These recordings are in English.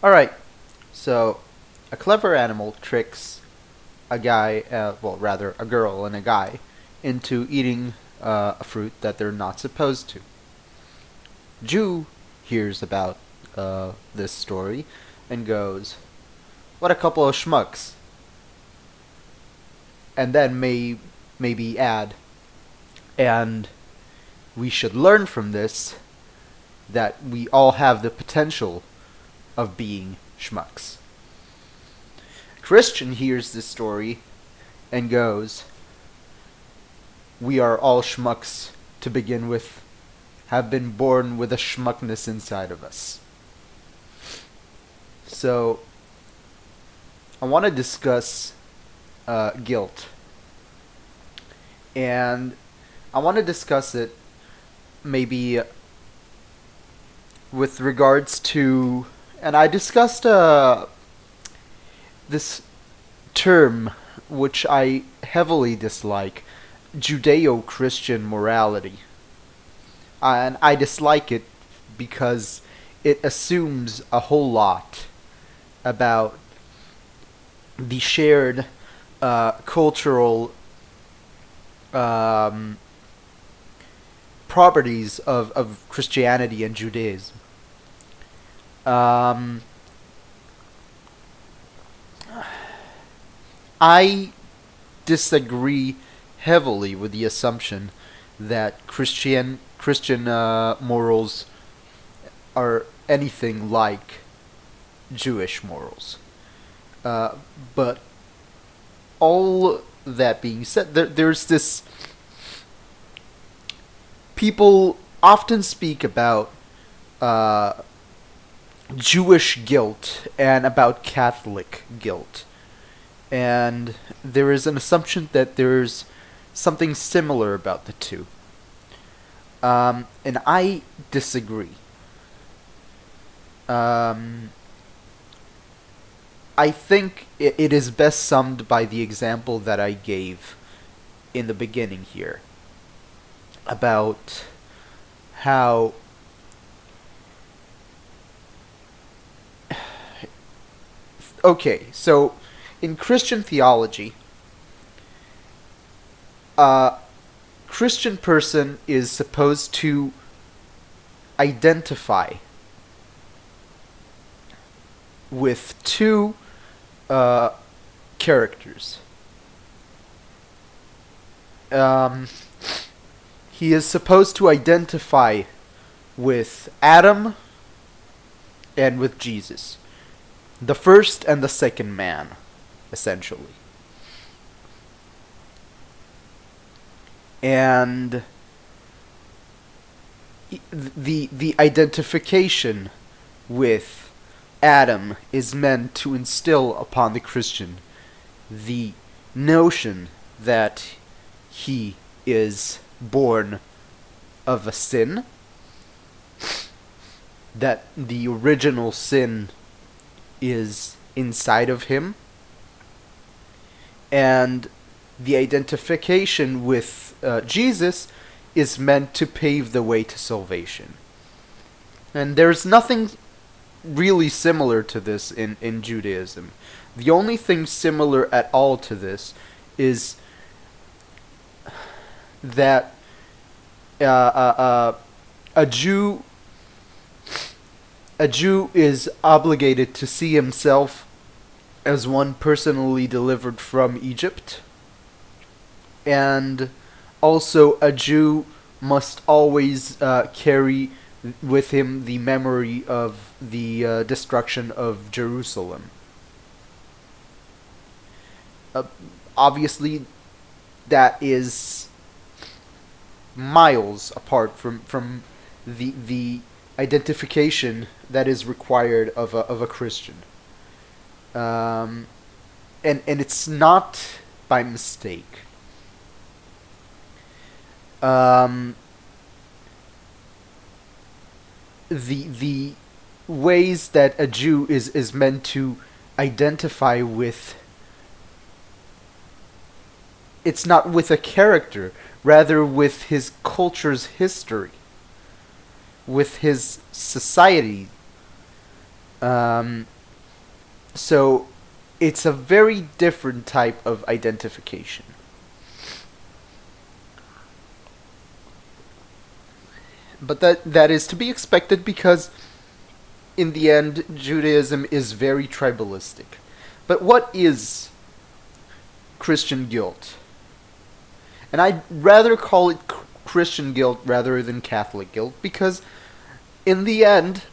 Alright, so a clever animal tricks a guy, well, rather, a girl and a guy, into eating a fruit that they're not supposed to. Jew hears about this story and goes, "What a couple of schmucks." And then maybe add, "And we should learn from this that we all have the potential of being schmucks." Christian hears this story and goes, "We are all schmucks to begin with, have been born with a schmuckness inside of us." So, I want to discuss guilt. And I want to discuss it maybe with regards to. And I discussed this term, which I heavily dislike, Judeo Christian morality. And I dislike it because it assumes a whole lot about the shared cultural um, properties of Christianity and Judaism. Um, I disagree heavily with the assumption that Christian morals are anything like Jewish morals. Uh, but all that being said, there's this. People often speak about uh, Jewish guilt and about Catholic guilt. And there is an assumption that there's something similar about the two. And I disagree. Um, I think it is best summed by the example that I gave in the beginning here about how okay, so in Christian theology, a Christian person is supposed to identify with two uh, characters. Um, he is supposed to identify with Adam and with Jesus, the first and the second man, essentially. And the identification with Adam is meant to instill upon the Christian the notion that he is born of a sin, that the original sin is inside of him, and the identification with Jesus is meant to pave the way to salvation. And there's nothing really similar to this in Judaism. The only thing similar at all to this is that a Jew a Jew is obligated to see himself as one personally delivered from Egypt, and also a Jew must always carry with him the memory of the destruction of Jerusalem. Uh, Obviously, that is miles apart from the identification that is required of a Christian. Um, and it's not by mistake. Um, the ways that a Jew is meant to identify with, it's not with a character, rather with his culture's history, with his society, Um, so it's a very different type of identification. But that is to be expected because in the end Judaism is very tribalistic. But what is Christian guilt? And I'd rather call it Christian guilt rather than Catholic guilt because in the end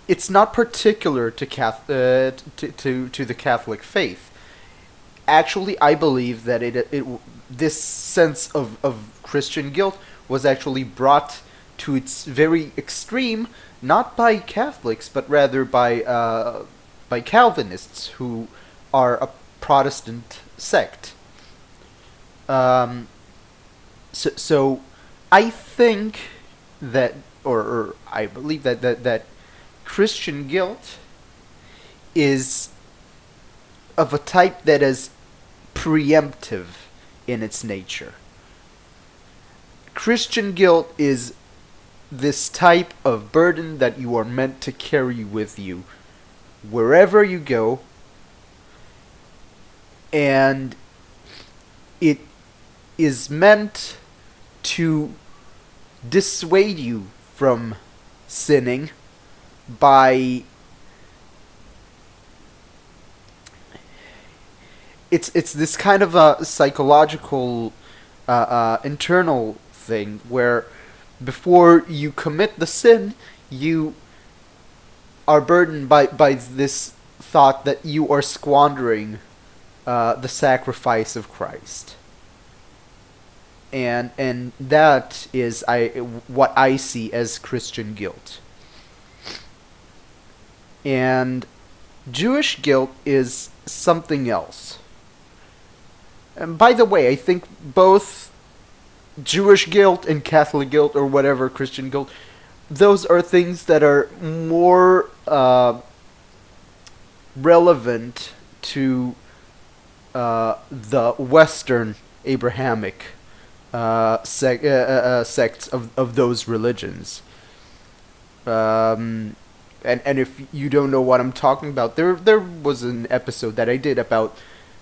it's not particular to to the Catholic faith. Actually, I believe that this sense of Christian guilt was actually brought to its very extreme, not by Catholics, but rather by Calvinists, who are a Protestant sect. Um, so I think that, or I believe that Christian guilt is of a type that is preemptive in its nature. Christian guilt is this type of burden that you are meant to carry with you wherever you go, and it is meant to dissuade you from sinning by it's this kind of a psychological internal thing where before you commit the sin you are burdened by this thought that you are squandering the sacrifice of Christ, and that is what I see as Christian guilt. And Jewish guilt is something else. And by the way, I think both Jewish guilt and Catholic guilt, or whatever, Christian guilt, those are things that are more relevant to the Western Abrahamic sects of those religions. And if you don't know what I'm talking about, there was an episode that I did about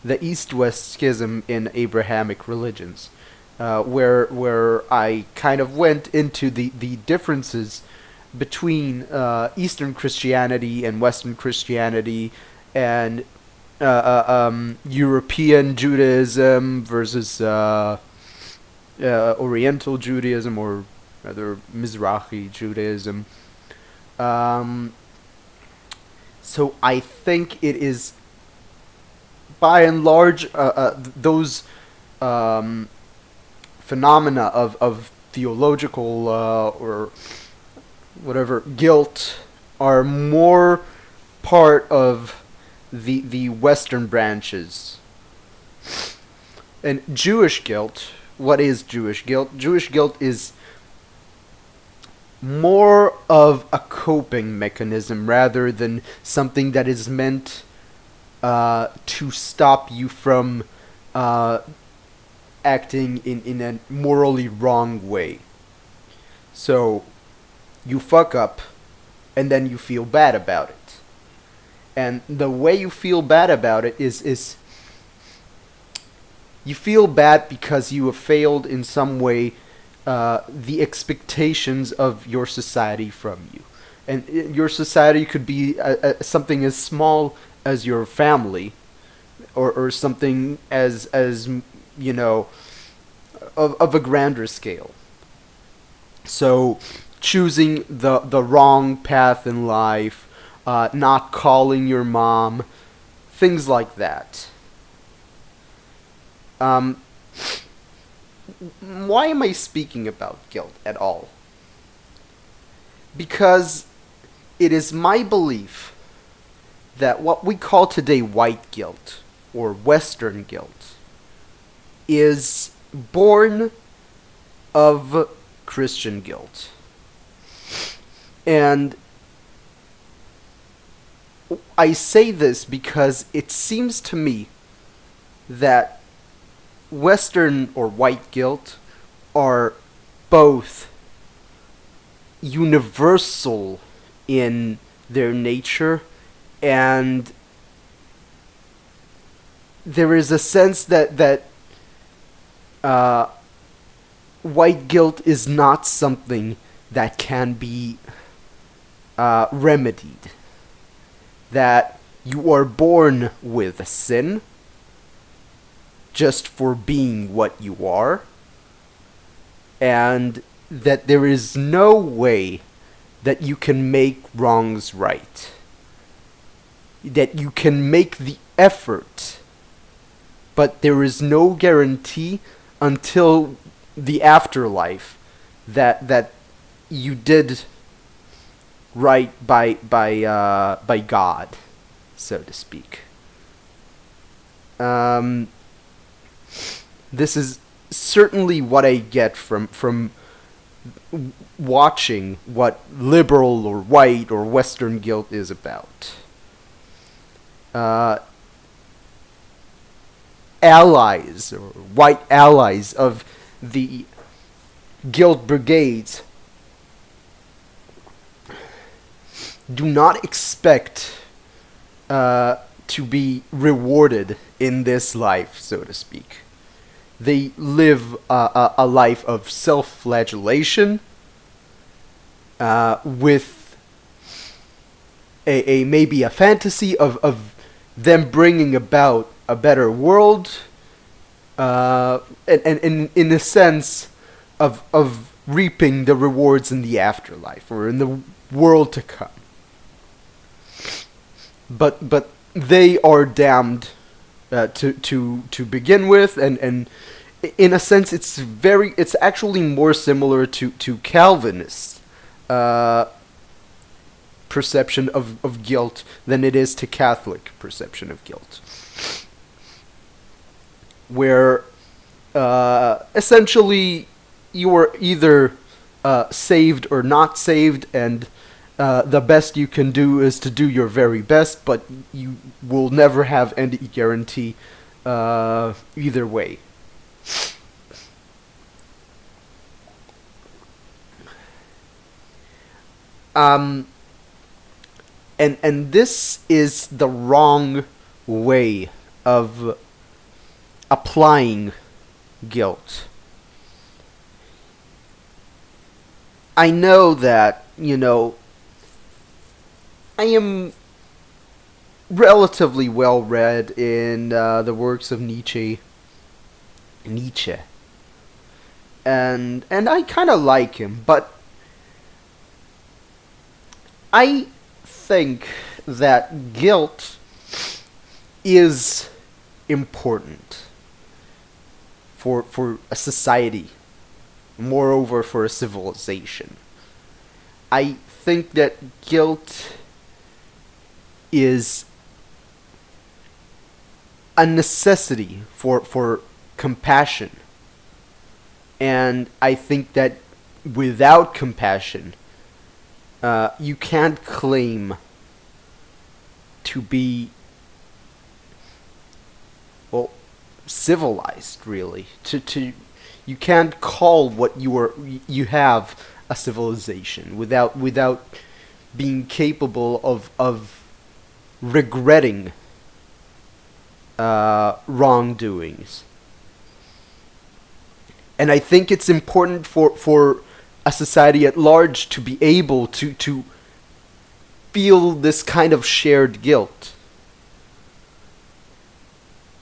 the East-West schism in Abrahamic religions, where I kind of went into the differences between Eastern Christianity and Western Christianity, and European Judaism versus Oriental Judaism, or rather Mizrahi Judaism. So I think it is, by and large, those phenomena of theological or whatever guilt are more part of the Western branches. And Jewish guilt, what is Jewish guilt? Jewish guilt is more of a coping mechanism rather than something that is meant to stop you from acting in a morally wrong way. So you fuck up and then you feel bad about it. And the way you feel bad about it is you feel bad because you have failed in some way the expectations of your society from you. And your society could be something as small as your family, or something as you know, of a grander scale. So choosing the wrong path in life, not calling your mom, things like that. Why am I speaking about guilt at all? Because it is my belief that what we call today white guilt, or Western guilt, is born of Christian guilt. And I say this because it seems to me that Western or white guilt are both universal in their nature, and there is a sense that uh, white guilt is not something that can be remedied. That you are born with a sin just for being what you are, and that there is no way that you can make wrongs right. That you can make the effort, but there is no guarantee until the afterlife that you did right by God, so to speak. Um, this is certainly what I get from watching what liberal or white or Western guilt is about. Uh, Allies or white allies of the guilt brigades do not expect to be rewarded in this life, so to speak. They live a life of self-flagellation with a maybe a fantasy of them bringing about a better world, and in a sense of reaping the rewards in the afterlife or in the world to come. But they are damned to begin with, and in a sense it's actually more similar to Calvinist perception of guilt than it is to Catholic perception of guilt, where essentially you are either saved or not saved, and the best you can do is to do your very best, but you will never have any guarantee either way. Um, and this is the wrong way of applying guilt. I know that, I am relatively well read in the works of Nietzsche, and I kind of like him, but I think that guilt is important for a society, moreover for a civilization. I think that guilt is a necessity for compassion. And I think that without compassion, you can't claim to be, well, civilized, really. You can't call what you have a civilization without being capable of regretting wrongdoings. And I think it's important for a society at large to be able to feel this kind of shared guilt.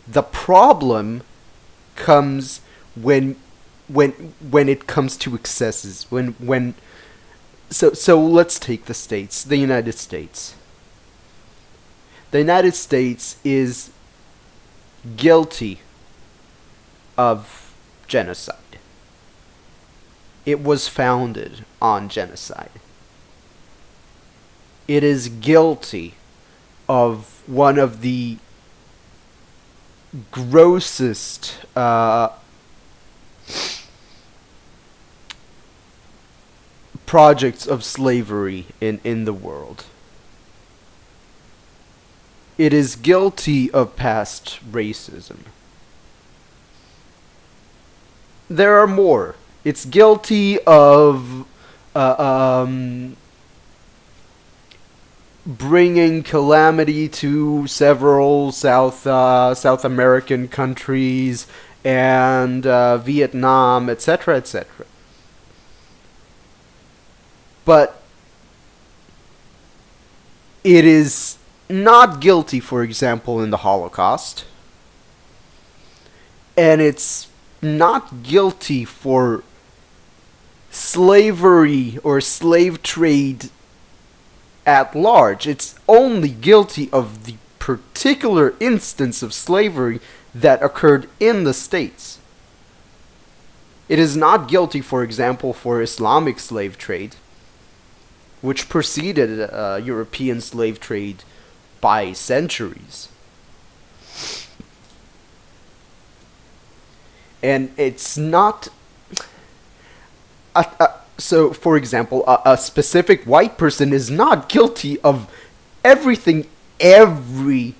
The problem comes when it comes to excesses. So let's take the States, the United States. The United States is guilty of genocide. It was founded on genocide. It is guilty of one of the grossest projects of slavery in the world. It is guilty of past racism. There are more. It's guilty of bringing calamity to several South American countries and Vietnam, etc., etc. But it is not guilty, for example, in the Holocaust, and it's not guilty for slavery or slave trade at large. It's only guilty of the particular instance of slavery that occurred in the States. It is not guilty, for example, for Islamic slave trade, which preceded European slave trade by centuries. And it's not so, for example, a specific white person is not guilty of everything every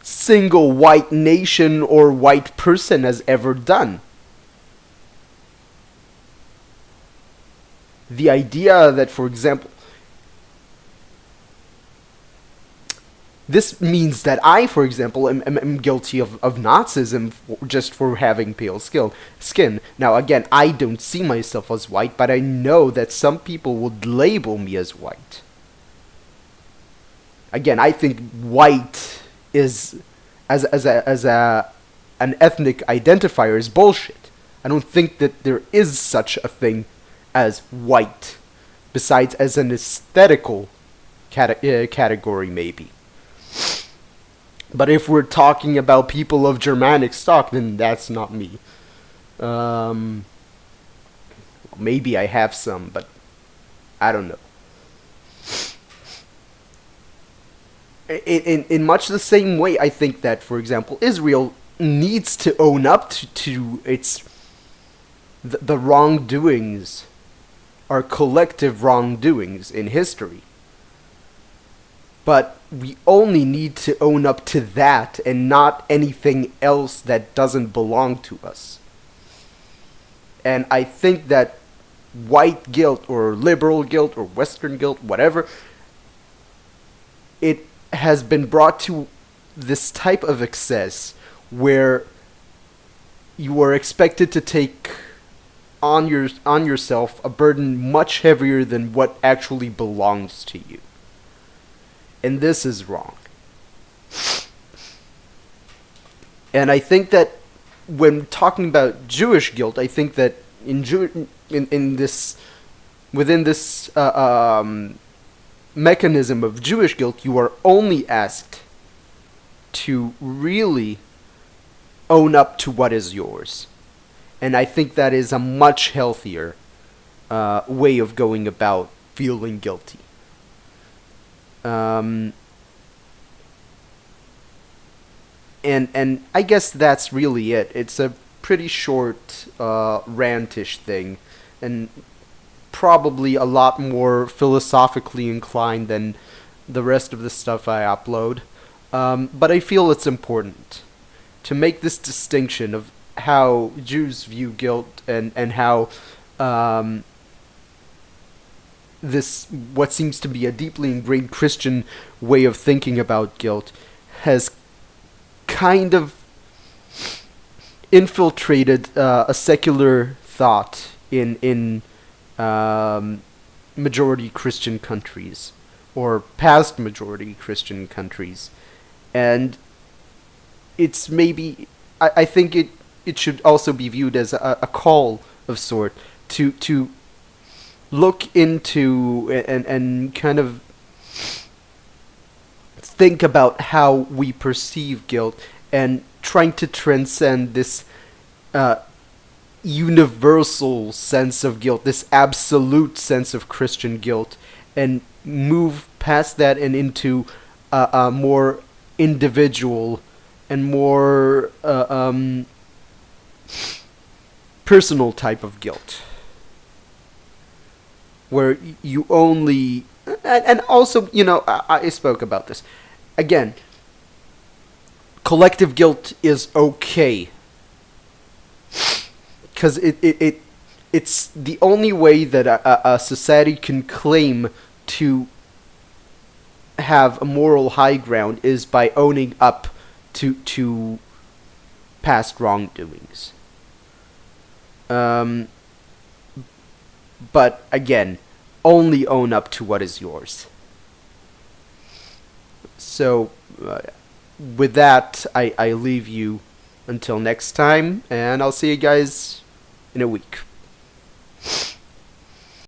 single white nation or white person has ever done. The idea that, for example, this means that I, for example, am guilty of Nazism just for having pale skin. Now, again, I don't see myself as white, but I know that some people would label me as white. Again, I think white is, as an ethnic identifier, is bullshit. I don't think that there is such a thing as white, besides as an aesthetical category, maybe. But if we're talking about people of Germanic stock, then that's not me. Maybe I have some, but I don't know. In much the same way, I think that, for example, Israel needs to own up to its the wrongdoings, our collective wrongdoings in history. But we only need to own up to that and not anything else that doesn't belong to us. And I think that white guilt or liberal guilt or Western guilt, whatever, it has been brought to this type of excess where you are expected to take on yourself a burden much heavier than what actually belongs to you. And this is wrong. And I think that when talking about Jewish guilt, I think that in this within this mechanism of Jewish guilt, you are only asked to really own up to what is yours. And I think that is a much healthier way of going about feeling guilty. And I guess that's really it. It's a pretty short rantish thing, and probably a lot more philosophically inclined than the rest of the stuff I upload. But I feel it's important to make this distinction of how Jews view guilt and how this, what seems to be a deeply ingrained Christian way of thinking about guilt, has kind of infiltrated a secular thought in majority Christian countries, or past majority Christian countries. And it's maybe, I think it should also be viewed as a call of sort to look into and kind of think about how we perceive guilt and trying to transcend this universal sense of guilt, this absolute sense of Christian guilt, and move past that and into a more individual and more personal type of guilt, where you only, and also, you know, I spoke about this. Again, collective guilt is okay, because it's the only way that a society can claim to have a moral high ground is by owning up to past wrongdoings. Um, but again, only own up to what is yours. So, with that, I leave you until next time, and I'll see you guys in a week.